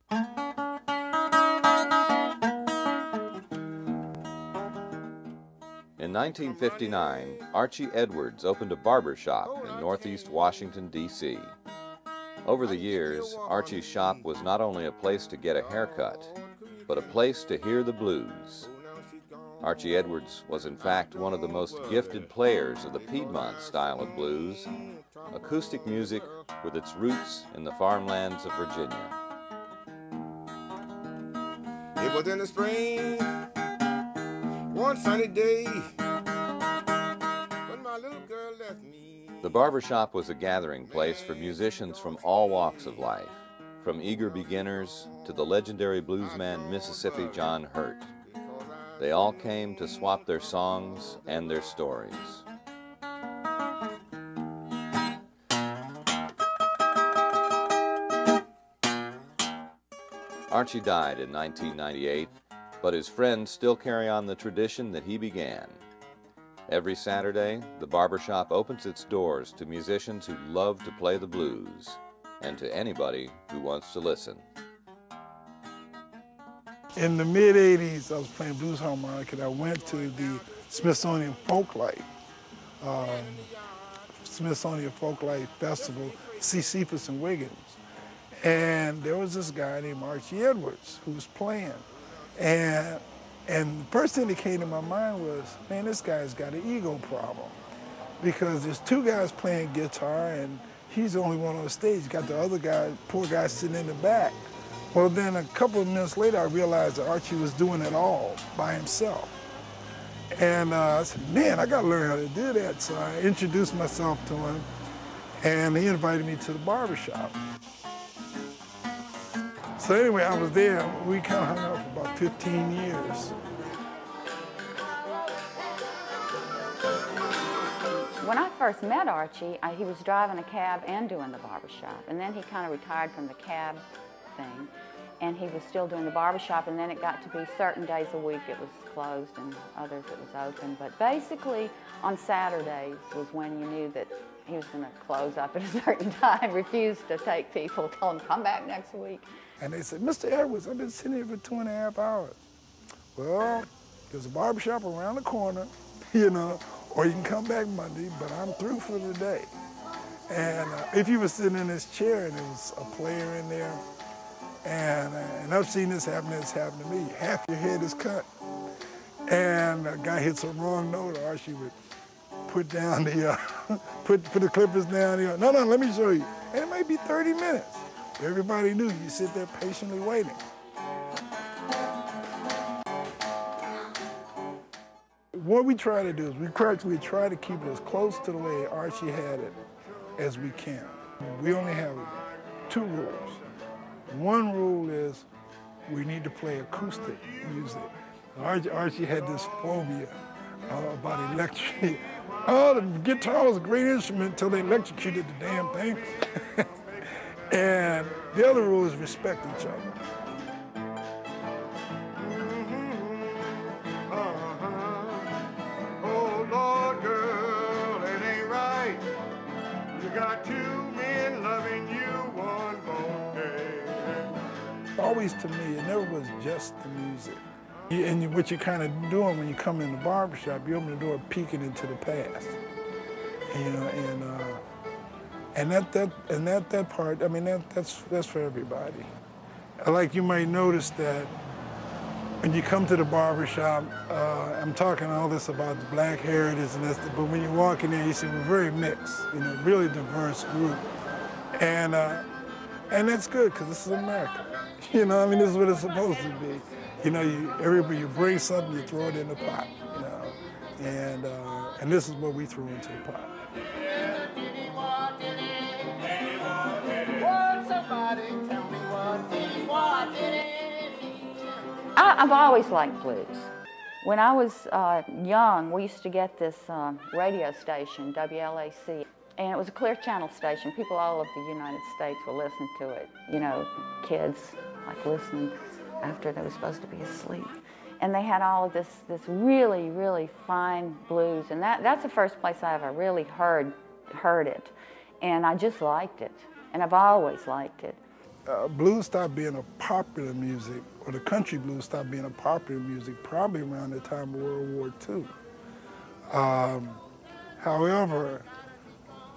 In 1959, Archie Edwards opened a barbershop in northeast Washington, D.C. Over the years, Archie's shop was not only a place to get a haircut, but a place to hear the blues. Archie Edwards was in fact one of the most gifted players of the Piedmont style of blues, acoustic music with its roots in the farmlands of Virginia. It was in the spring, one sunny day, when my little girl left me. The barbershop was a gathering place for musicians from all walks of life, from eager beginners to the legendary bluesman Mississippi John Hurt. They all came to swap their songs and their stories. Archie died in 1998, but his friends still carry on the tradition that he began. Every Saturday, the barbershop opens its doors to musicians who love to play the blues, and to anybody who wants to listen. In the mid-'80s, I was playing blues harmonica, and I went to the Smithsonian Folklife Festival, see Cephas and Wiggins. And there was this guy named Archie Edwards who was playing. And the first thing that came to my mind was, man, this guy's got an ego problem. Because there's two guys playing guitar, and he's the only one on the stage. You got the other guy, poor guy, sitting in the back. Well, then a couple of minutes later, I realized that Archie was doing it all by himself. And I said, man, I got to learn how to do that. So I introduced myself to him, and he invited me to the barbershop. So anyway, I was there. We kind of hung out for about 15 years. When I first met Archie, he was driving a cab and doing the barbershop. And then he kind of retired from the cab thing, and he was still doing the barbershop, and then it got to be certain days a week it was closed and others it was open. But basically, on Saturdays was when you knew that he was going to close up at a certain time, refused to take people, told them, come back next week. And they said, Mr. Edwards, I've been sitting here for 2.5 hours. Well, there's a barbershop around the corner, you know, or you can come back Monday, but I'm through for the day. And if you were sitting in this chair and there was a player in there, and I've seen this happen to me, half your head is cut. And a guy hits a wrong note, Archie would put down the, put the clippers down. No, let me show you. And it might be 30 minutes. Everybody knew. You sit there patiently waiting. What we try to do is we try to keep it as close to the way Archie had it as we can. We only have 2 rules. One rule is we need to play acoustic music. Archie had this phobia about electricity. Oh, the guitar was a great instrument until they electrocuted the damn thing. And the other rule is respect each other. Oh, Lord, girl, it ain't right. You got 2 men loving you one more day. Always to me, it never was just the music. And what you're kind of doing when you come in the barbershop, you open the door peeking into the past. You know, and that part, I mean, that's for everybody. Like you might notice that when you come to the barbershop, I'm talking all this about the black heritage and this, but when you walk in there, you see we're very mixed, you know, really diverse group. And that's good, because this is America. You know, I mean, this is what it's supposed to be. You know, everybody, you bring something, you throw it in the pot, you know, and this is what we threw into the pot. I've always liked blues. When I was young, we used to get this radio station, WLAC, and it was a clear channel station. People all over the United States were listening to it. You know, kids like listening after they were supposed to be asleep. And they had all of this really, really fine blues, and that's the first place I ever really heard it. And I just liked it, and I've always liked it. blues stopped being a popular music, or the country blues stopped being a popular music probably around the time of World War II. However,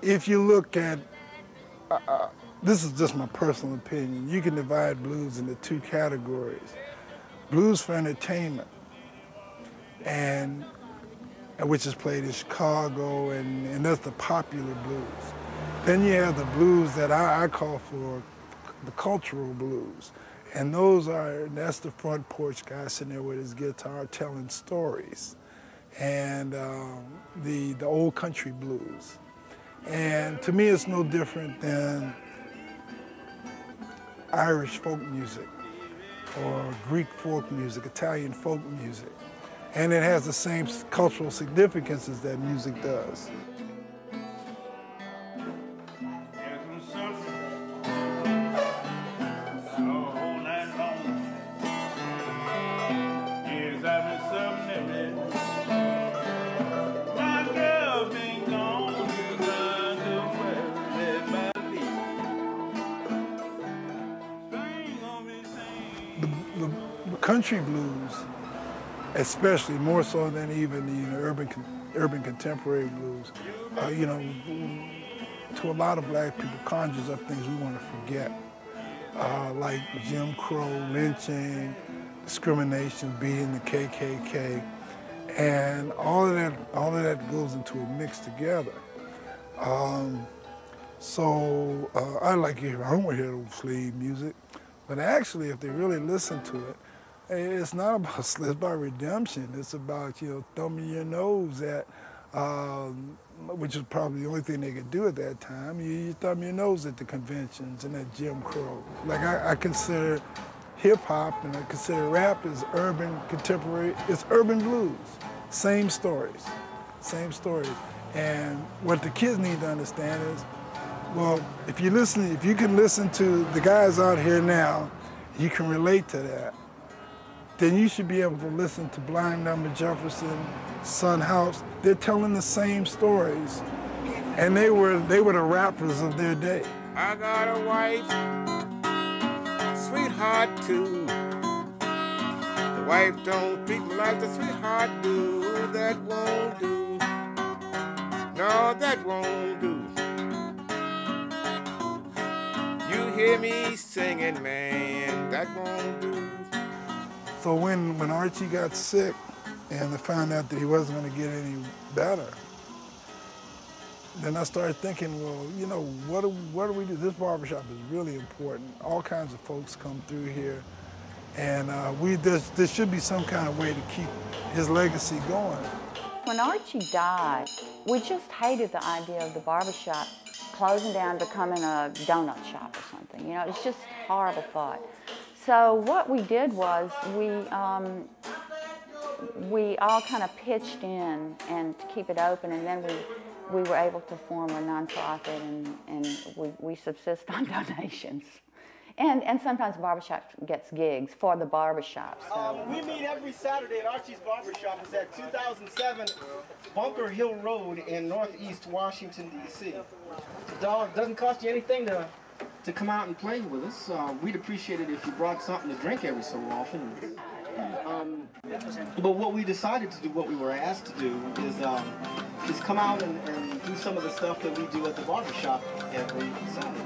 if you look at, this is just my personal opinion, you can divide blues into two categories. Blues for entertainment, and which is played in Chicago, and that's the popular blues. Then you have the blues that I call for the cultural blues. And that's the front porch guy sitting there with his guitar telling stories. And the old country blues. And to me, it's no different than Irish folk music, or Greek folk music, Italian folk music. And it has the same cultural significance as that music does. The country blues, especially more so than even the urban contemporary blues, to a lot of black people conjures up things we want to forget, like Jim Crow, lynching, discrimination, being the KKK, and all of that goes into a mix together. I like to hear, I don't want to hear old slave music, but actually, if they really listen to it, it's not about slavery, it's about redemption. It's about, thumbing your nose at, which is probably the only thing they could do at that time. You thumb your nose at the conventions and at Jim Crow. Like I consider hip hop and I consider rap as urban contemporary. It's urban blues. Same stories, same stories. And what the kids need to understand is, well, if you can listen to the guys out here now, you can relate to that, then you should be able to listen to Blind Number Jefferson, Son House. They're telling the same stories, and they were the rappers of their day. I got a wife, sweetheart too. The wife don't treat me like the sweetheart do. That won't do. No, that won't do. You hear me singing, man, that won't do. So when Archie got sick and I found out that he wasn't going to get any better, then I started thinking, well, what do we do? This barbershop is really important. All kinds of folks come through here, and there should be some kind of way to keep his legacy going. When Archie died, we just hated the idea of the barbershop closing down, becoming a donut shop or something. It's just a horrible thought. So what we did was we all kind of pitched in and to keep it open, and then we were able to form a nonprofit, and we subsist on donations. And sometimes the barbershop gets gigs for the barbershop. So. We meet every Saturday at Archie's Barbershop. It's at 2007 Bunker Hill Road in Northeast Washington, D.C. It doesn't cost you anything to come out and play with us. We'd appreciate it if you brought something to drink every so often. But what we decided to do, what we were asked to do, is come out and do some of the stuff that we do at the barbershop every Saturday.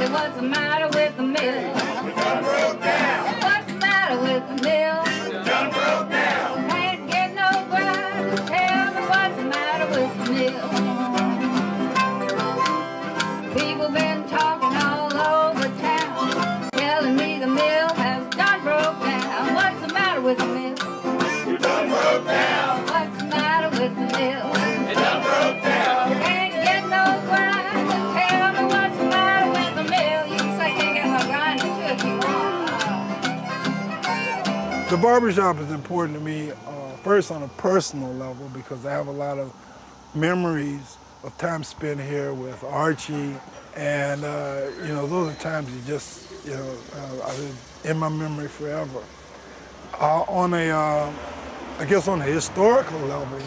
What's the matter with the mill? We done broke down. What's the matter with the mill? We done broke down. Can't get no grind. Tell me what's the matter with the mill? People been talking all over town, telling me the mill has done broke down. What's the matter with the mill? We done broke down. What's the matter with the mill? We done broke down. Can't get no grind. Tell me what's the matter with the mill? You can say can't get no grind if you want. The barbershop is important to me, first on a personal level, because I have a lot of memories of time spent here with Archie, and those are times you just, are in my memory forever. On I guess on a historical level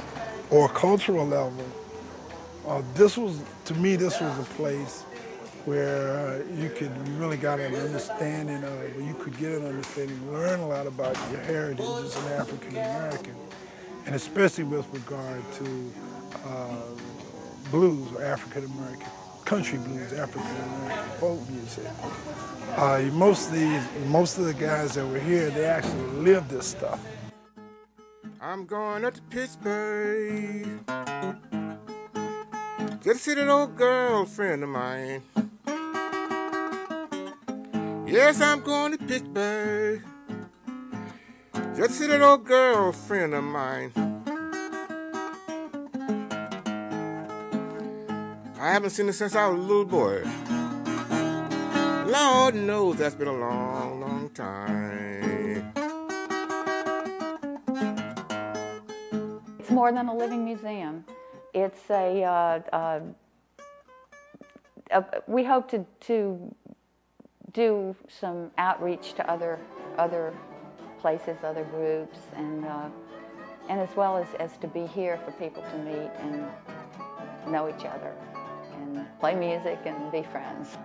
or cultural level, to me, this was a place where you really got an understanding of, or you could get an understanding, learn a lot about your heritage as an African American, and especially with regard to blues or African American, country blues, African American folk music. Most of the guys that were here, they actually lived this stuff. I'm going up to Pittsburgh, just to see that old girlfriend of mine. Yes, I'm going to Pittsburgh, just to see that old girlfriend of mine. I haven't seen her since I was a little boy. Lord knows that's been a long, long time. It's more than a living museum. It's we hope to do some outreach to other places, other groups, and as well as to be here for people to meet and know each other and play music and be friends.